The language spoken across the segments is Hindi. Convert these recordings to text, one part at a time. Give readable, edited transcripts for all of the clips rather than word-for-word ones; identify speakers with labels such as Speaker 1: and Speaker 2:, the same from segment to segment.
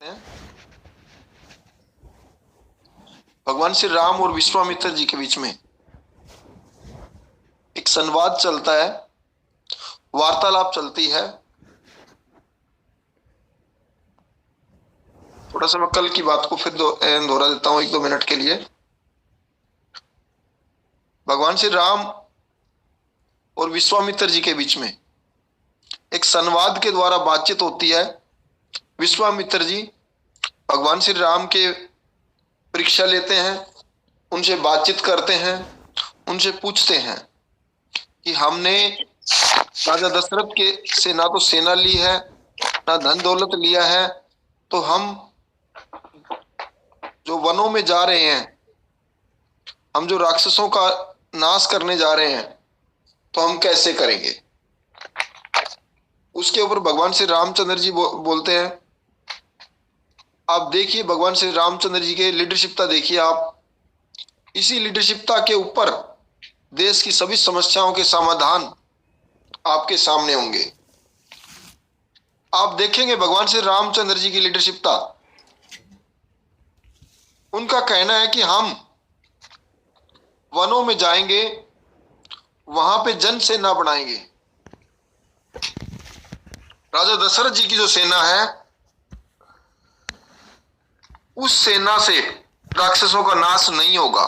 Speaker 1: हैं भगवान श्री राम और विश्वामित्र जी के बीच में एक संवाद चलता है, वार्तालाप चलती है। थोड़ा सा मैं कल की बात को फिर दोहरा देता हूं 1-2 मिनट के लिए। भगवान श्री राम और विश्वामित्र जी के बीच में एक संवाद के द्वारा बातचीत होती है। विश्वामित्र जी भगवान श्री राम के परीक्षा लेते हैं, उनसे बातचीत करते हैं, उनसे पूछते हैं कि हमने राजा दशरथ के से ना तो सेना ली है ना धन दौलत लिया है, तो हम जो वनों में जा रहे हैं, हम जो राक्षसों का नाश करने जा रहे हैं, तो हम कैसे करेंगे। उसके ऊपर भगवान श्री रामचंद्र जी बोलते हैं। आप देखिए भगवान श्री रामचंद्र जी के लीडरशिपता देखिए आप। इसी लीडरशिपता के ऊपर देश की सभी समस्याओं के समाधान आपके सामने होंगे। आप देखेंगे भगवान श्री रामचंद्र जी की लीडरशिपता। उनका कहना है कि हम वनों में जाएंगे, वहां पे जन सेना बनाएंगे। राजा दशरथ जी की जो सेना है, उस सेना से राक्षसों का नाश नहीं होगा।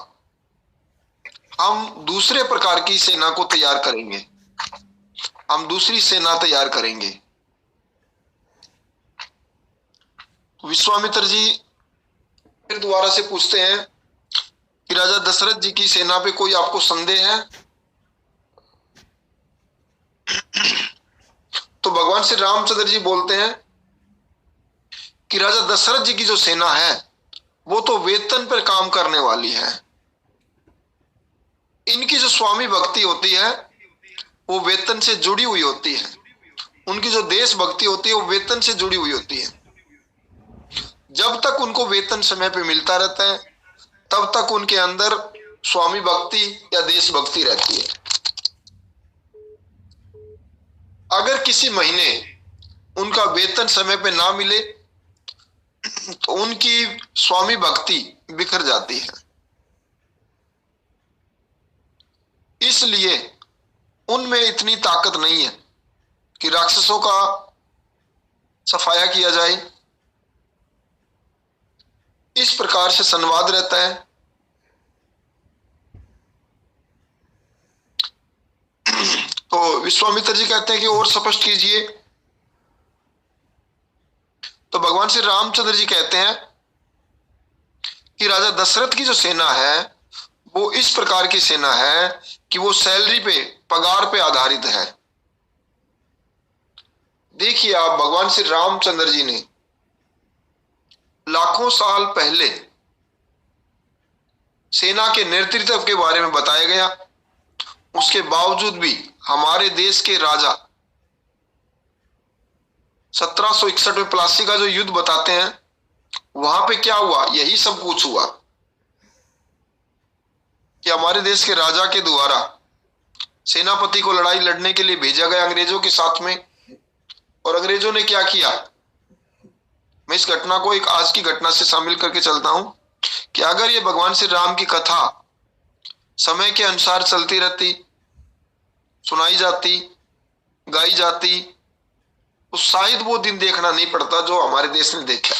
Speaker 1: हम दूसरे प्रकार की सेना को तैयार करेंगे, हम दूसरी सेना तैयार करेंगे। विश्वामित्र जी फिर दोबारा से पूछते हैं कि राजा दशरथ जी की सेना पे कोई आपको संदेह है। तो भगवान श्री रामचंद्र जी बोलते हैं कि राजा दशरथ जी की जो सेना है वो तो वेतन पर काम करने वाली है। इनकी जो स्वामी भक्ति होती है वो वेतन से जुड़ी हुई होती है। उनकी जो देश भक्ति होती है वो वेतन से जुड़ी हुई होती है। जब तक उनको वेतन समय पे मिलता रहता है, तब तक उनके अंदर स्वामी भक्ति या देश भक्ति रहती है। अगर किसी महीने उनका वेतन समय पे ना मिले तो उनकी स्वामी भक्ति बिखर जाती है। इसलिए उनमें इतनी ताकत नहीं है कि राक्षसों का सफाया किया जाए। इस प्रकार से संवाद रहता है। तो विश्वामित्र जी कहते हैं कि और स्पष्ट कीजिए। तो भगवान श्री रामचंद्र जी कहते हैं कि राजा दशरथ की जो सेना है वो इस प्रकार की सेना है कि वो सैलरी पे, पगार पे आधारित है। देखिए आप, भगवान श्री रामचंद्र जी ने लाखों साल पहले सेना के नेतृत्व के बारे में बताया गया। उसके बावजूद भी हमारे देश के राजा 1761 में प्लासी का जो युद्ध बताते हैं, वहां पे क्या हुआ, यही सब कुछ हुआ कि हमारे देश के राजा के द्वारा सेनापति को लड़ाई लड़ने के लिए भेजा गया अंग्रेजों के साथ में। और अंग्रेजों ने क्या किया, मैं इस घटना को एक आज की घटना से शामिल करके चलता हूं कि अगर ये भगवान श्री राम की कथा समय के अनुसार चलती रहती, सुनाई जाती, गाई जाती, तो शायद वो दिन देखना नहीं पड़ता जो हमारे देश ने देखा।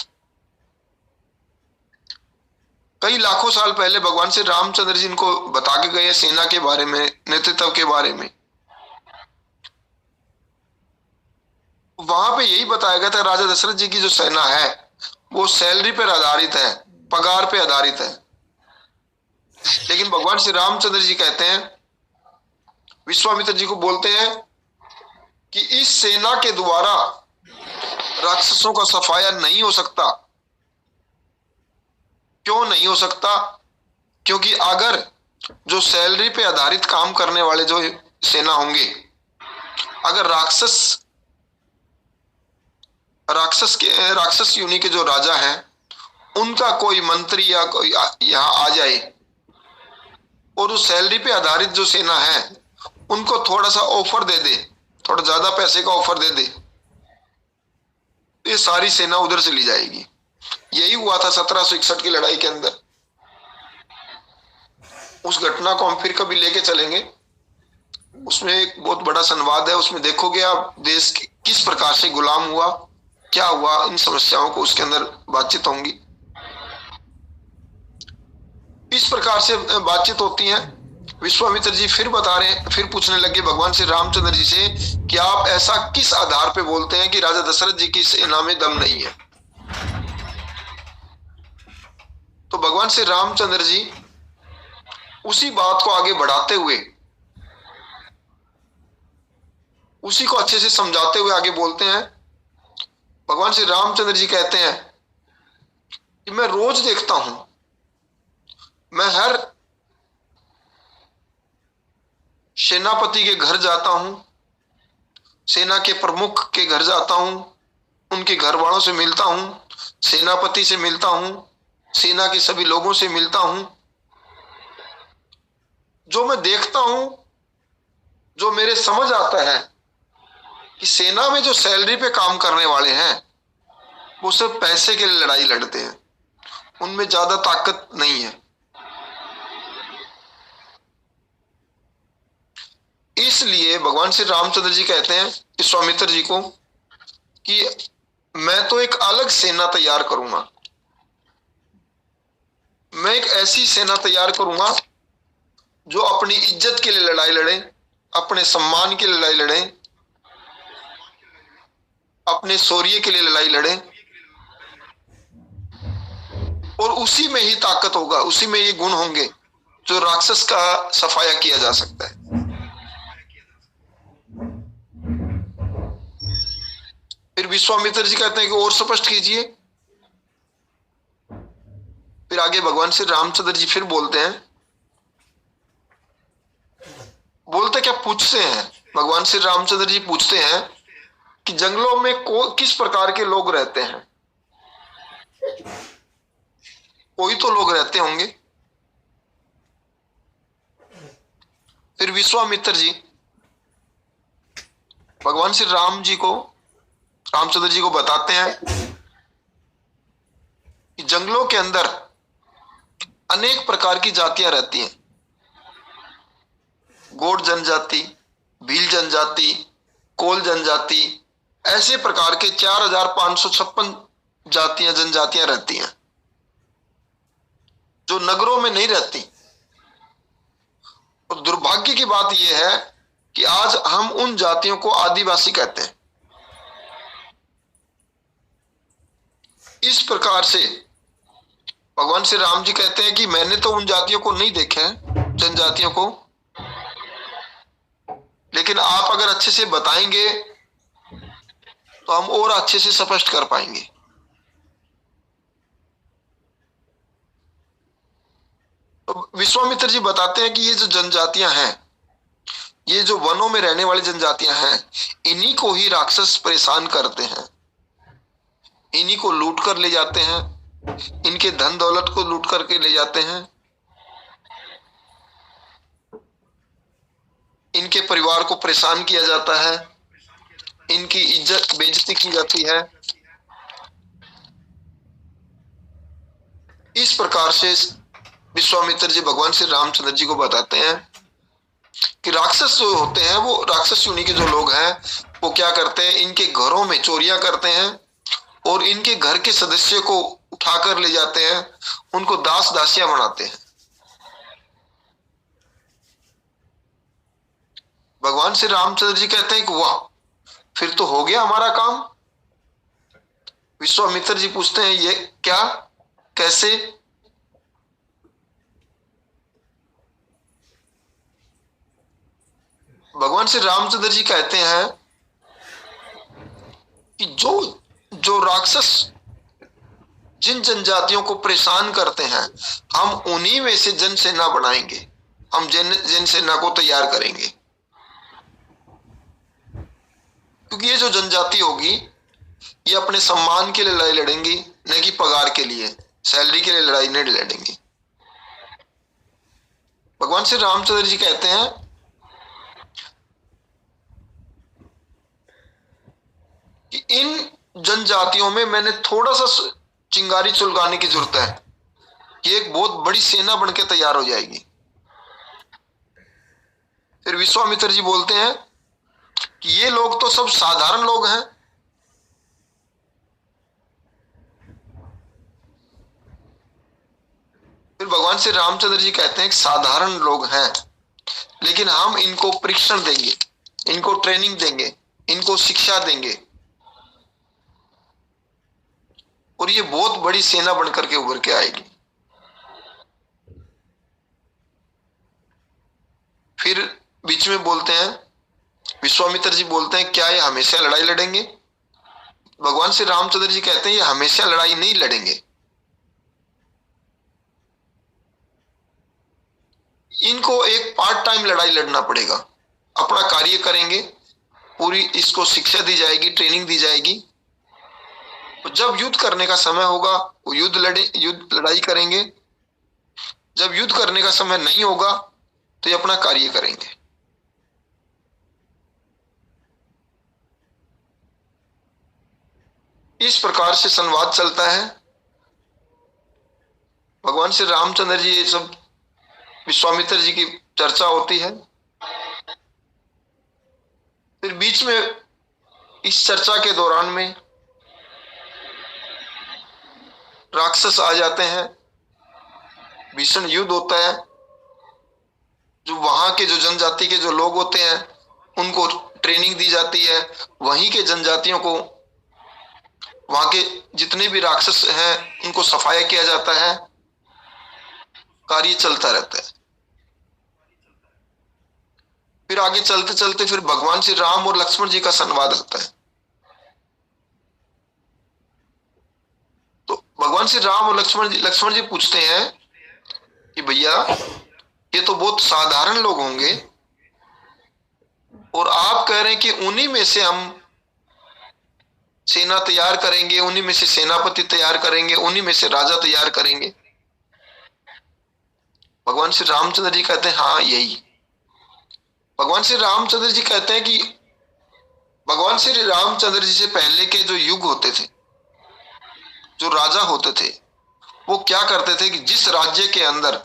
Speaker 1: कई लाखों साल पहले भगवान श्री रामचंद्र जी इनको बता के गए सेना के बारे में, नेतृत्व के बारे में। वहां पे यही बताया गया था राजा दशरथ जी की जो सेना है वो सैलरी पर आधारित है, पगार पे आधारित है। लेकिन भगवान श्री रामचंद्र जी कहते हैं, विश्वामित्र जी को बोलते हैं कि इस सेना के द्वारा राक्षसों का सफाया नहीं हो सकता। क्यों नहीं हो सकता? क्योंकि अगर जो सैलरी पे आधारित काम करने वाले जो सेना होंगे, अगर राक्षस योनि के जो राजा हैं, उनका कोई मंत्री या कोई यहां आ जाए और उस सैलरी पे आधारित जो सेना है उनको थोड़ा सा ऑफर दे दे, थोड़ा ज्यादा पैसे का ऑफर दे दे, ये सारी सेना उधर चली जाएगी। यही हुआ था 1761 की लड़ाई के अंदर। उस घटना को हम फिर कभी लेके चलेंगे, उसमें एक बहुत बड़ा संवाद है, उसमें देखोगे आप देश किस प्रकार से गुलाम हुआ, क्या हुआ, इन समस्याओं को उसके अंदर बातचीत होंगी। इस प्रकार से बातचीत होती है। विश्वामित्र जी फिर बता रहे हैं, फिर पूछने लगे भगवान श्री रामचंद्र जी से कि आप ऐसा किस आधार पे बोलते हैं कि राजा दशरथ जी की सेना में दम नहीं है। तो भगवान श्री रामचंद्र जी उसी बात को आगे बढ़ाते हुए, उसी को अच्छे से समझाते हुए आगे बोलते हैं। भगवान श्री रामचंद्र जी कहते हैं कि मैं रोज देखता हूं, मैं हर सेनापति के घर जाता हूं, सेना के प्रमुख के घर जाता हूं, उनके घर वालों से मिलता हूं, सेनापति से मिलता हूं, सेना के सभी लोगों से मिलता हूं। जो मैं देखता हूं, जो मेरे समझ आता है कि सेना में जो सैलरी पे काम करने वाले हैं वो सिर्फ पैसे के लिए लड़ाई लड़ते हैं, उनमें ज्यादा ताकत नहीं है। इसलिए भगवान श्री रामचंद्र जी कहते हैं विश्वामित्र जी को कि मैं तो एक अलग सेना तैयार करूंगा, मैं एक ऐसी सेना तैयार करूंगा जो अपनी इज्जत के लिए लड़ाई लड़े, अपने सम्मान के लिए लड़ाई लड़े, अपने शौर्य के लिए लड़ाई लड़े, और उसी में ही ताकत होगा, उसी में ये गुण होंगे जो राक्षस का सफाया किया जा सकता है। फिर विश्वामित्र जी कहते हैं कि और स्पष्ट कीजिए। फिर आगे भगवान श्री रामचंद्र जी फिर बोलते हैं, बोलते क्या, पूछते हैं भगवान श्री रामचंद्र जी पूछते हैं कि जंगलों में किस प्रकार के लोग रहते हैं। कोई तो लोग रहते होंगे। फिर विश्वामित्र जी भगवान श्री रामचंद्र जी को बताते हैं कि जंगलों के अंदर अनेक प्रकार की जातियां रहती हैं। गोंड जनजाति, भील जनजाति, कोल जनजाति, ऐसे प्रकार के 4556 जातियां, जनजातियां रहती हैं जो नगरों में नहीं रहती। और दुर्भाग्य की बात यह है कि आज हम उन जातियों को आदिवासी कहते हैं। इस प्रकार से भगवान श्री राम जी कहते हैं कि मैंने तो उन जातियों को नहीं देखा है, जनजातियों को, लेकिन आप अगर अच्छे से बताएंगे तो हम और अच्छे से स्पष्ट कर पाएंगे। तो विश्वामित्र जी बताते हैं कि ये जो जनजातियां हैं, ये जो वनों में रहने वाली जनजातियां हैं, इन्हीं को ही राक्षस परेशान करते हैं, इन्हीं को लूट कर ले जाते हैं, इनके धन दौलत को लूट करके ले जाते हैं, इनके परिवार को परेशान किया जाता है, इनकी इज्जत बेइज्जती की जाती है। इस प्रकार से विश्वामित्र जी भगवान श्री रामचंद्र जी को बताते हैं कि राक्षस जो होते हैं, वो राक्षस योनि के जो लोग हैं, वो क्या करते हैं, इनके घरों में चोरियां करते हैं और इनके घर के सदस्य को उठाकर ले जाते हैं, उनको दास दासियां बनाते हैं। भगवान श्री रामचंद्र जी कहते हैं कि वाह, फिर तो हो गया हमारा काम। विश्वामित्र जी पूछते हैं, ये क्या, कैसे? भगवान श्री रामचंद्र जी कहते हैं कि जो राक्षस जिन जनजातियों को परेशान करते हैं, हम उन्हीं में से जनसेना बनाएंगे, हम जनसेना को तैयार करेंगे। क्योंकि ये जो जनजाति होगी, ये अपने सम्मान के लिए लड़ाई लड़ेंगी, न कि पगार के लिए, सैलरी के लिए लड़ाई नहीं लड़ेंगी। भगवान श्री रामचंद्र जी कहते हैं कि इन जनजातियों में मैंने थोड़ा सा चिंगारी सुलगाने की जरूरत है कि एक बहुत बड़ी सेना बनके तैयार हो जाएगी। फिर विश्वामित्र जी बोलते हैं कि ये लोग तो सब साधारण लोग हैं। फिर भगवान श्री रामचंद्र जी कहते हैं कि साधारण लोग हैं, लेकिन हम इनको परीक्षण देंगे, इनको ट्रेनिंग देंगे, इनको शिक्षा देंगे और ये बहुत बड़ी सेना बनकर के उभर के आएगी। फिर बीच में बोलते हैं, विश्वामित्र जी बोलते हैं, क्या ये हमेशा लड़ाई लड़ेंगे? भगवान श्री रामचंद्र जी कहते हैं ये हमेशा लड़ाई नहीं लड़ेंगे, इनको एक पार्ट टाइम लड़ाई लड़ना पड़ेगा। अपना कार्य करेंगे, पूरी इसको शिक्षा दी जाएगी, ट्रेनिंग दी जाएगी। जब युद्ध करने का समय होगा वो युद्ध लड़ाई करेंगे। जब युद्ध करने का समय नहीं होगा तो ये अपना कार्य करेंगे। इस प्रकार से संवाद चलता है। भगवान श्री रामचंद्र जी, ये सब विश्वामित्र जी की चर्चा होती है। फिर बीच में इस चर्चा के दौरान में राक्षस आ जाते हैं, भीषण युद्ध होता है। जो वहां के जो जनजाति के जो लोग होते हैं उनको ट्रेनिंग दी जाती है, वहीं के जनजातियों को, वहां के जितने भी राक्षस हैं उनको सफाया किया जाता है। कार्य चलता रहता है। फिर आगे चलते चलते फिर भगवान श्री राम और लक्ष्मण जी का संवाद आता है। तो भगवान श्री राम और लक्ष्मण जी पूछते हैं कि भैया ये तो बहुत साधारण लोग होंगे और आप कह रहे हैं कि उन्हीं में से हम सेना तैयार करेंगे, उन्हीं में से सेनापति तैयार करेंगे, उन्हीं में से राजा तैयार करेंगे। भगवान श्री रामचंद्र जी कहते हैं हाँ यही। भगवान श्री रामचंद्र जी कहते हैं कि भगवान श्री रामचंद्र जी से पहले के जो युग होते थे, जो राजा होते थे, वो क्या करते थे कि जिस राज्य के अंदर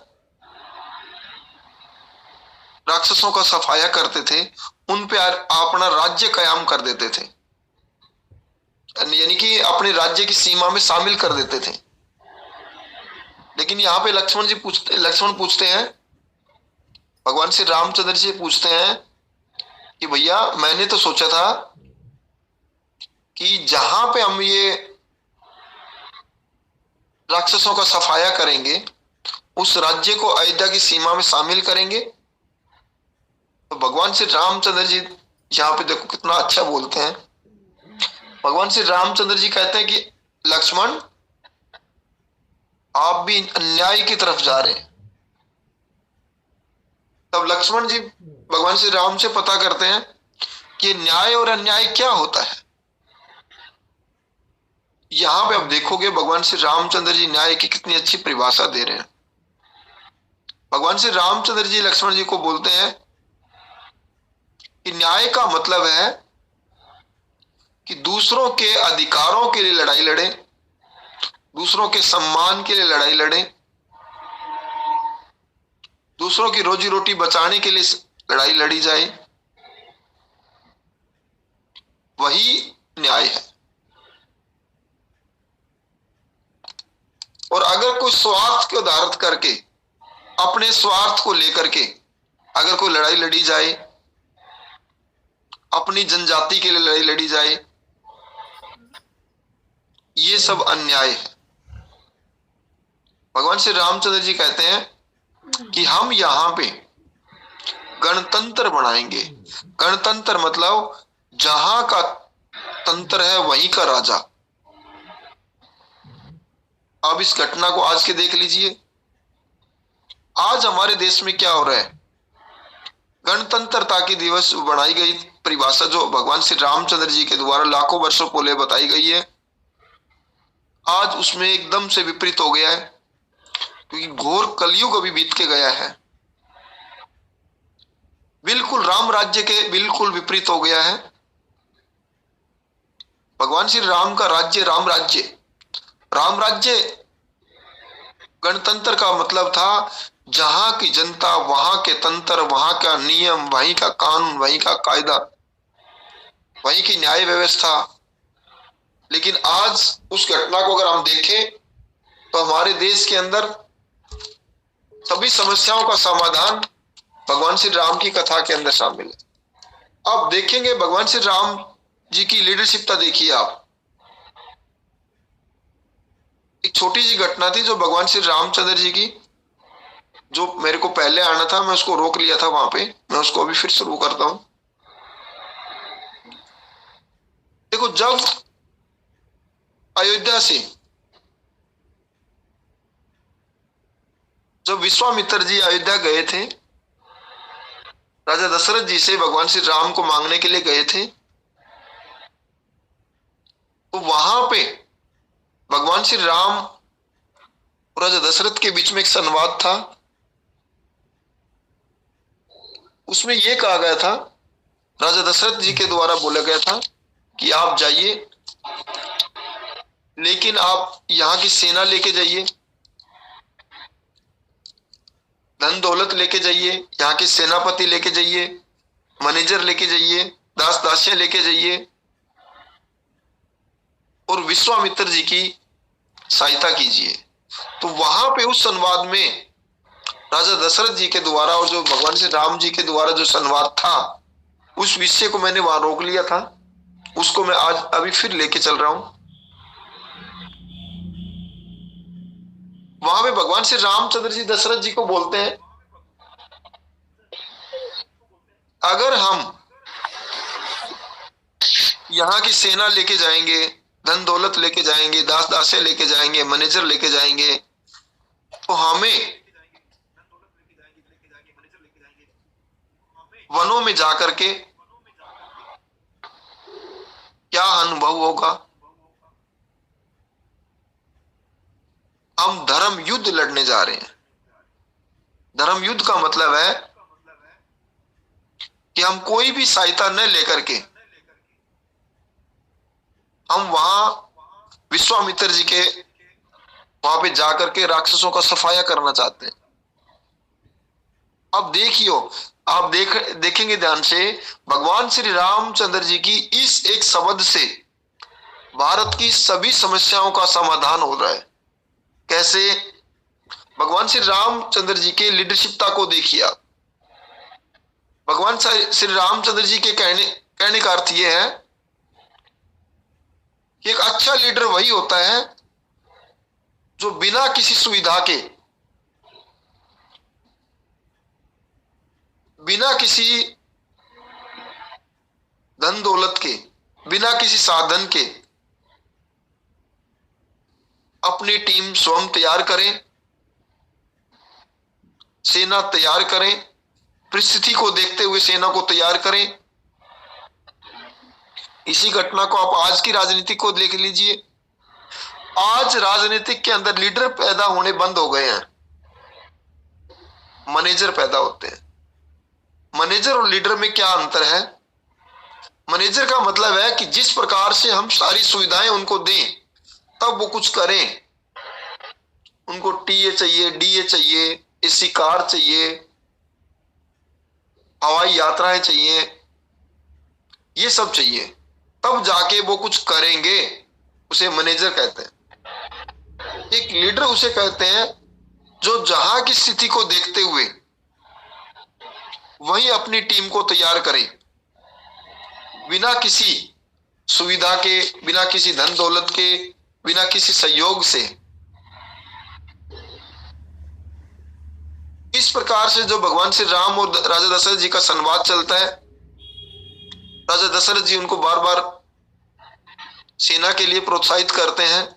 Speaker 1: राक्षसों का सफाया करते थे उन पे अपना राज्य कायम कर देते थे, यानी कि अपने राज्य की सीमा में शामिल कर देते थे। लेकिन यहाँ पे लक्ष्मण पूछते हैं, भगवान श्री रामचंद्र जी पूछते हैं कि भैया मैंने तो सोचा था कि जहां पे हम ये राक्षसों का सफाया करेंगे उस राज्य को अयोध्या की सीमा में शामिल करेंगे। तो भगवान श्री रामचंद्र जी यहाँ पे देखो कितना अच्छा बोलते हैं। भगवान श्री रामचंद्र जी कहते हैं कि लक्ष्मण आप भी अन्याय की तरफ जा रहे हैं। तब लक्ष्मण जी भगवान श्री राम से पता करते हैं कि न्याय और अन्याय क्या होता है। यहां पे आप देखोगे भगवान श्री रामचंद्र जी न्याय की कितनी अच्छी परिभाषा दे रहे हैं। भगवान श्री रामचंद्र जी लक्ष्मण जी को बोलते हैं कि न्याय का मतलब है कि दूसरों के अधिकारों के लिए लड़ाई लड़े, दूसरों के सम्मान के लिए लड़ाई लड़े, दूसरों की रोजी रोटी बचाने के लिए लड़ाई लड़ी जाए, वही न्याय है। और अगर कोई स्वार्थ को आधारित करके, अपने स्वार्थ को लेकर के अगर कोई लड़ाई लड़ी जाए, अपनी जनजाति के लिए लड़ाई लड़ी जाए, ये सब अन्याय है। भगवान श्री रामचंद्र जी कहते हैं कि हम यहां पे गणतंत्र बनाएंगे। गणतंत्र मतलब जहां का तंत्र है वहीं का राजा। अब इस घटना को आज के देख लीजिए। आज हमारे देश में क्या हो रहा है? गणतंत्रता की दिवस बनाई गई परिभाषा जो भगवान श्री रामचंद्र जी के द्वारा लाखों वर्षों पहले बताई गई है, आज उसमें एकदम से विपरीत हो गया है, क्योंकि घोर कलयुग अभी बीत के गया है। बिल्कुल राम राज्य के बिल्कुल विपरीत हो गया है। भगवान श्री राम का राज्य राम राज्य, राम राज्य गणतंत्र का मतलब था जहां की जनता, वहां के तंत्र, वहां का नियम, वहीं का कानून, वहीं का कायदा, वहीं की न्याय व्यवस्था। लेकिन आज उस घटना को अगर हम देखें तो हमारे देश के अंदर सभी समस्याओं का समाधान भगवान श्री राम की कथा के अंदर शामिल है। अब देखेंगे भगवान श्री राम जी की लीडरशिपता देखिए आप। एक छोटी सी घटना थी जो भगवान श्री रामचंद्र जी की, जो मेरे को पहले आना था, मैं उसको रोक लिया था वहां पे, मैं उसको अभी फिर शुरू करता हूं। देखो, जब अयोध्या से जब विश्वामित्र जी अयोध्या गए थे, राजा दशरथ जी से भगवान श्री राम को मांगने के लिए गए थे, तो वहां पे भगवान श्री राम और राजा दशरथ के बीच में एक संवाद था। उसमें यह कहा गया था, राजा दशरथ जी के द्वारा बोला गया था कि आप जाइए, लेकिन आप यहाँ की सेना लेके जाइए, धन दौलत लेके जाइए, यहाँ के सेनापति लेके जाइए, मैनेजर लेके जाइए, दास दासियां लेके जाइए, और विश्वामित्र जी की सहायता कीजिए। तो वहां पे उस संवाद में राजा दशरथ जी के द्वारा और जो भगवान श्री राम जी के द्वारा जो संवाद था, उस विषय को मैंने वहां रोक लिया था, उसको मैं आज अभी फिर लेके चल रहा हूं। वहां पे भगवान श्री रामचंद्र जी दशरथ जी को बोलते हैं, अगर हम यहाँ की सेना लेके जाएंगे, धन दौलत लेके जाएंगे, दास दासे लेके जाएंगे, मैनेजर लेके जाएंगे, तो हमें वनों में जाकर के क्या अनुभव होगा? हम धर्म युद्ध लड़ने जा रहे हैं। धर्म युद्ध का मतलब है कि हम कोई भी सहायता न लेकर के हम वहां विश्वामित्र जी के वहां पे जाकर के राक्षसों का सफाया करना चाहते हैं। अब देखियो, आप देखेंगे ध्यान से, भगवान श्री रामचंद्र जी की इस एक शब्द से भारत की सभी समस्याओं का समाधान हो रहा है। कैसे? भगवान श्री रामचंद्र जी के लीडरशिपता को देखिए आप। भगवान श्री रामचंद्र जी के कहने का अर्थ यह है कि एक अच्छा लीडर वही होता है जो बिना किसी सुविधा के, बिना किसी धन दौलत के, बिना किसी साधन के अपनी टीम स्वयं तैयार करें, सेना तैयार करें, परिस्थिति को देखते हुए सेना को तैयार करें। इसी घटना को आप आज की राजनीति को देख लीजिए। आज राजनीतिक के अंदर लीडर पैदा होने बंद हो गए हैं, मैनेजर पैदा होते हैं। मैनेजर और लीडर में क्या अंतर है? मैनेजर का मतलब है कि जिस प्रकार से हम सारी सुविधाएं उनको दें तब वो कुछ करें। उनको टीए चाहिए, डीए चाहिए, एसी कार चाहिए, हवाई यात्राएं चाहिए, ये सब चाहिए, तब जाके वो कुछ करेंगे, उसे मैनेजर कहते हैं। एक लीडर उसे कहते हैं जो जहां की स्थिति को देखते हुए वही अपनी टीम को तैयार करे, बिना किसी सुविधा के, बिना किसी धन दौलत के, बिना किसी सहयोग से। इस प्रकार से जो भगवान श्री राम और राजा दशरथ जी का संवाद चलता है, राजा दशरथ जी उनको बार बार सेना के लिए प्रोत्साहित करते हैं,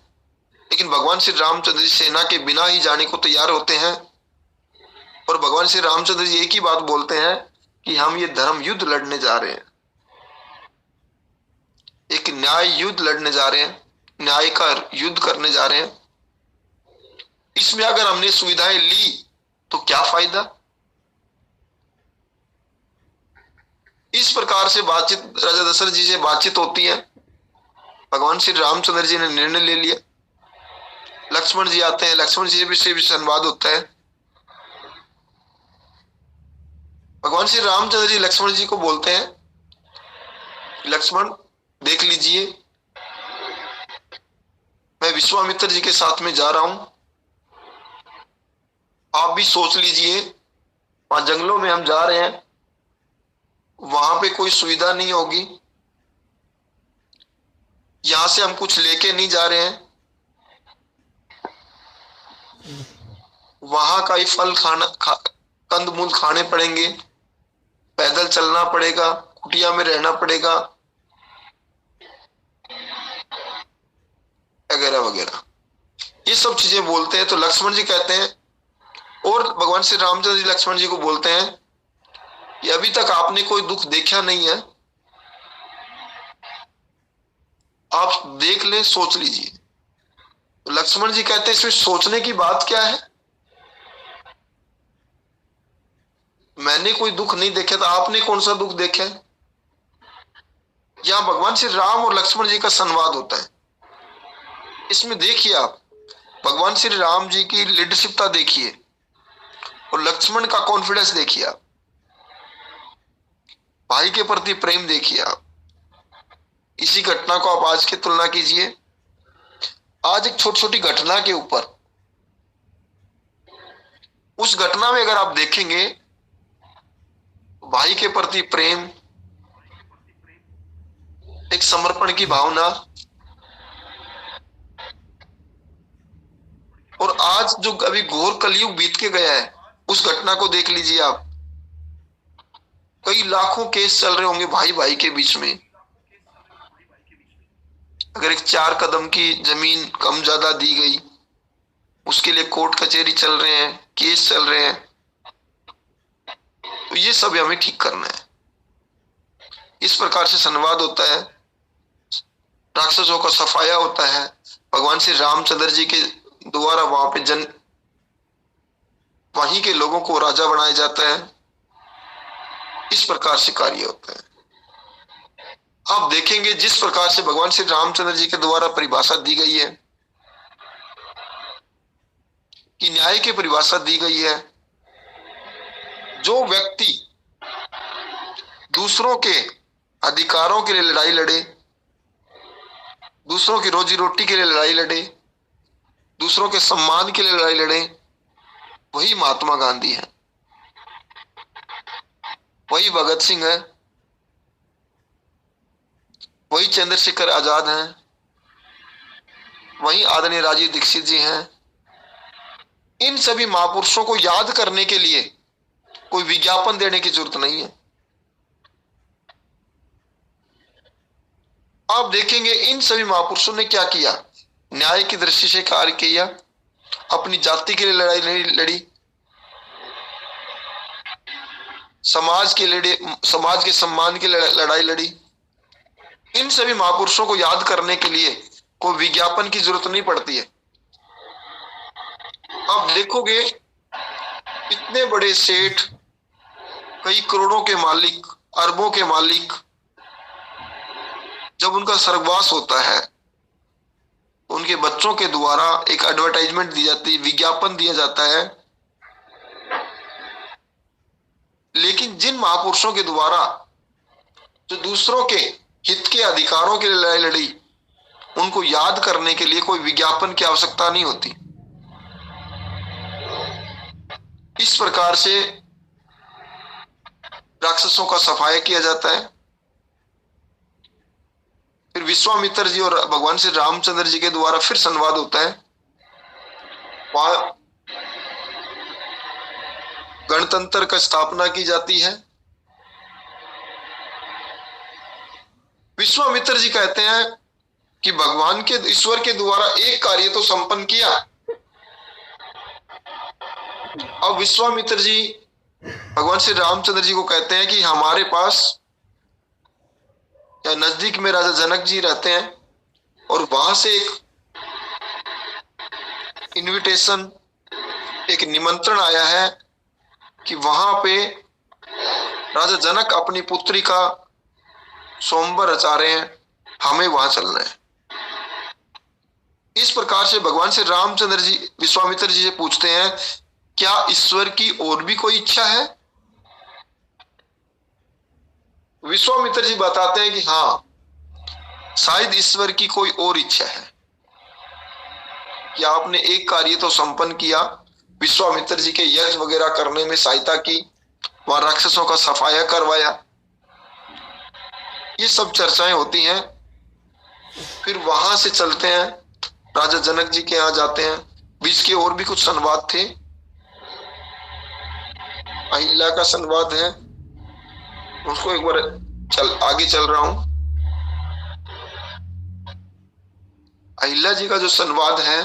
Speaker 1: लेकिन भगवान श्री रामचंद्र जी सेना के बिना ही जाने को तैयार होते हैं। और भगवान श्री रामचंद्र जी एक ही बात बोलते हैं कि हम ये धर्म युद्ध लड़ने जा रहे हैं, एक न्याय युद्ध लड़ने जा रहे हैं, न्याय का युद्ध करने जा रहे हैं। इसमें अगर हमने सुविधाएं ली तो क्या फायदा? इस प्रकार से बातचीत राजा दशरथ जी से बातचीत होती है। भगवान श्री रामचंद्र जी ने निर्णय ले लिया लक्ष्मण जी आते हैं, लक्ष्मण जी से भी संवाद होता है। भगवान श्री रामचंद्र जी लक्ष्मण जी को बोलते हैं, लक्ष्मण देख लीजिए, मैं विश्वामित्र जी के साथ में जा रहा हूं, आप भी सोच लीजिए, वहां जंगलों में हम जा रहे हैं, वहां पे कोई सुविधा नहीं होगी, यहां से हम कुछ लेके नहीं जा रहे हैं, वहां का ही फल कंदमूल खाने पड़ेंगे, पैदल चलना पड़ेगा, कुटिया में रहना पड़ेगा, वगैरह वगैरह, ये सब चीजें बोलते हैं। तो लक्ष्मण जी कहते हैं, और भगवान श्री रामचंद्र जी लक्ष्मण जी को बोलते हैं कि अभी तक आपने कोई दुख देखा नहीं है, आप देख लें, सोच लीजिए। तो लक्ष्मण जी कहते हैं, इसमें सोचने की बात क्या है, मैंने कोई दुख नहीं देखा, तो आपने कौन सा दुख देखा है। यहां भगवान श्री राम और लक्ष्मण जी का संवाद होता है। इसमें देखिए आप, भगवान श्री राम जी की लीडरशिपता देखिए और लक्ष्मण का कॉन्फिडेंस देखिए आप, भाई के प्रति प्रेम देखिए आप। इसी घटना को आप आज की तुलना कीजिए, आज एक छोटी छोटी घटना के ऊपर, उस घटना में अगर आप देखेंगे, भाई के प्रति प्रेम, एक समर्पण की भावना, और आज जो अभी घोर कलयुग बीत के गया है, उस घटना को देख लीजिए आप। कई लाखों केस चल रहे होंगे भाई भाई के बीच में, अगर एक 4 कदम की जमीन कम ज्यादा दी गई, उसके लिए कोर्ट कचहरी चल रहे हैं, केस चल रहे हैं। तो ये सब हमें ठीक करना है। इस प्रकार से संवाद होता है, राक्षसों का सफाया होता है, भगवान श्री रामचंद्र जी के द्वारा वहां पे वहीं के लोगों को राजा बनाया जाता है। इस प्रकार से कार्य होता है। आप देखेंगे जिस प्रकार से भगवान श्री रामचंद्र जी के द्वारा परिभाषा दी गई है, कि न्याय की परिभाषा दी गई है, जो व्यक्ति दूसरों के अधिकारों के लिए लड़ाई लड़े, दूसरों की रोजी रोटी के लिए लड़ाई लड़े, दूसरों के सम्मान के लिए लड़ाई लड़े, वही महात्मा गांधी है, वही भगत सिंह है, वही चंद्रशेखर आजाद हैं, वही आदरणीय राजीव दीक्षित जी हैं। इन सभी महापुरुषों को याद करने के लिए कोई विज्ञापन देने की जरूरत नहीं है। आप देखेंगे इन सभी महापुरुषों ने क्या किया, न्याय की दृष्टि से कार्य किया, अपनी जाति के लिए लड़ाई नहीं लड़ी, समाज के सम्मान के लिए लड़ाई लड़ी। इन सभी महापुरुषों को याद करने के लिए कोई विज्ञापन की जरूरत नहीं पड़ती है। आप देखोगे इतने बड़े सेठ, कई करोड़ों के मालिक, अरबों के मालिक, जब उनका स्वर्गवास होता है, उनके बच्चों के द्वारा एक एडवर्टाइजमेंट दी जाती है, विज्ञापन दिया जाता है। लेकिन जिन महापुरुषों के द्वारा जो दूसरों के हित के अधिकारों के लिए लड़ाई लड़ी, उनको याद करने के लिए कोई विज्ञापन की आवश्यकता नहीं होती। इस प्रकार से राक्षसों का सफाया किया जाता है। फिर विश्वामित्र जी और भगवान श्री रामचंद्र जी के द्वारा फिर संवाद होता है। वहां गणतंत्र का स्थापना की जाती है। विश्वामित्र जी कहते हैं कि भगवान के ईश्वर के द्वारा एक कार्य तो संपन्न किया। अब विश्वामित्र जी भगवान श्री रामचंद्र जी को कहते हैं कि हमारे पास या नजदीक में राजा जनक जी रहते हैं, और वहां से एक इनविटेशन, एक निमंत्रण आया है कि वहां पे राजा जनक अपनी पुत्री का स्वयंवर रचा रहे हैं, हमें वहां चलना है। इस प्रकार से भगवान श्री रामचंद्र जी विश्वामित्र जी से पूछते हैं, क्या ईश्वर की और भी कोई इच्छा है? विश्वामित्र जी बताते हैं कि हाँ, शायद ईश्वर की कोई और इच्छा है कि आपने एक कार्य तो संपन्न किया, विश्वामित्र जी के यज्ञ वगैरह करने में सहायता की, वहां राक्षसों का सफाया करवाया, ये सब चर्चाएं होती हैं। फिर वहां से चलते हैं, राजा जनक जी के यहाँ जाते हैं। बीच के और भी कुछ संवाद थे, अहिल्या का संवाद है, उसको एक बार आगे चल रहा हूं। अहिल्या जी का जो संवाद है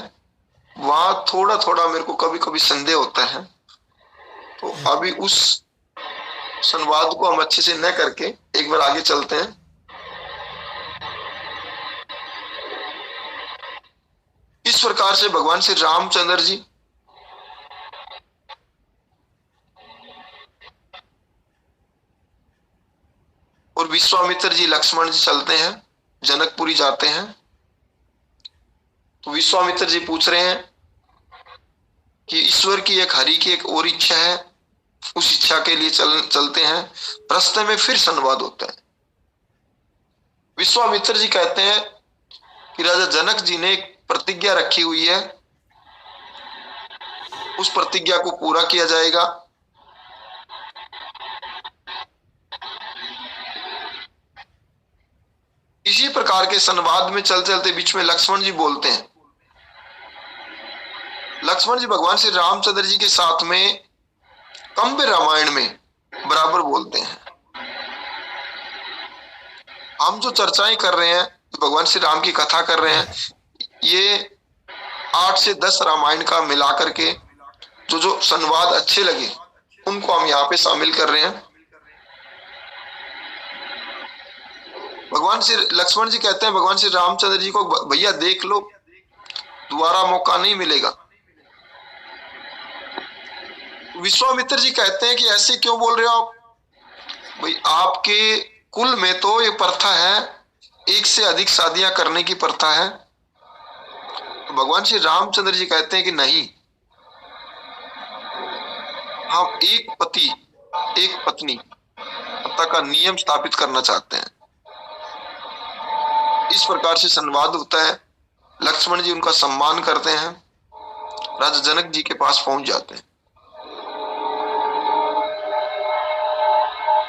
Speaker 1: वहां थोड़ा थोड़ा मेरे को कभी कभी संदेह होता है, तो अभी उस संवाद को हम अच्छे से न करके एक बार आगे चलते हैं। इस प्रकार से भगवान श्री रामचंद्र जी और विश्वामित्र जी लक्ष्मण जी चलते हैं, जनकपुरी जाते हैं। तो विश्वामित्र जी पूछ रहे हैं कि ईश्वर की एक, हरि की एक और इच्छा है, उस इच्छा के लिए चलते हैं। रास्ते में फिर संवाद होता है। विश्वामित्र जी कहते हैं कि राजा जनक जी ने एक प्रतिज्ञा रखी हुई है, उस प्रतिज्ञा को पूरा किया जाएगा। इसी प्रकार के संवाद में चलते चलते बीच में लक्ष्मण जी बोलते हैं। लक्ष्मण जी भगवान श्री रामचंद्र जी के साथ में कंब रामायण में बराबर बोलते हैं। हम जो चर्चाएं कर रहे हैं, भगवान श्री राम की कथा कर रहे हैं, ये 8 से 10 रामायण का मिलाकर के जो संवाद अच्छे लगे उनको हम यहाँ पे शामिल कर रहे हैं। भगवान श्री लक्ष्मण जी कहते हैं भगवान श्री रामचंद्र जी को, भैया देख लो, दोबारा मौका नहीं मिलेगा। विश्वामित्र जी कहते हैं कि ऐसे क्यों बोल रहे हो आप? भाई आपके कुल में तो ये प्रथा है, एक से अधिक शादियां करने की प्रथा है। तो भगवान श्री रामचंद्र जी कहते हैं कि नहीं, हम एक पति एक पत्नी का नियम स्थापित करना चाहते हैं। इस प्रकार से संवाद होता है। लक्ष्मण जी उनका सम्मान करते हैं, राजा जनक जी के पास पहुंच जाते हैं।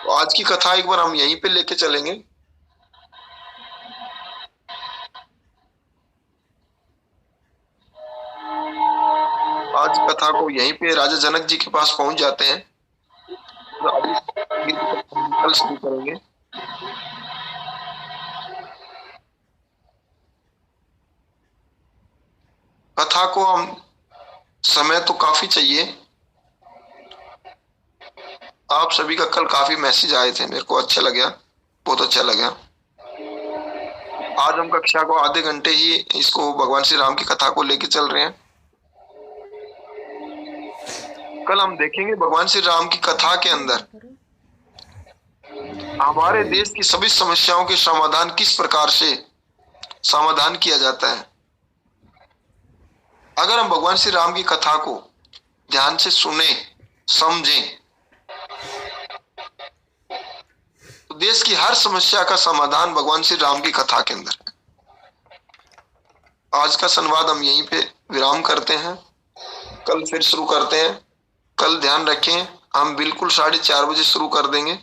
Speaker 1: तो आज की कथा एक बार हम यहीं पे लेके चलेंगे। आज कथा को यहीं पे राजा जनक जी के पास पहुंच जाते हैं। कल शुरू करेंगे। कथा को हम समय तो काफी चाहिए। आप सभी का कल काफी मैसेज आए थे, मेरे को अच्छा लगा, बहुत अच्छा लगा। आज हम कक्षा को आधे घंटे ही इसको भगवान श्री राम की कथा को लेके चल रहे हैं। कल हम देखेंगे भगवान श्री राम की कथा के अंदर हमारे देश की सभी समस्याओं के समाधान किस प्रकार से समाधान किया जाता है। अगर हम भगवान श्री राम की कथा को ध्यान से सुने समझें तो देश की हर समस्या का समाधान भगवान श्री राम की कथा के अंदर है। आज का संवाद हम यहीं पे विराम करते हैं, कल फिर शुरू करते हैं। कल ध्यान रखें, हम बिल्कुल 4:30 बजे शुरू कर देंगे।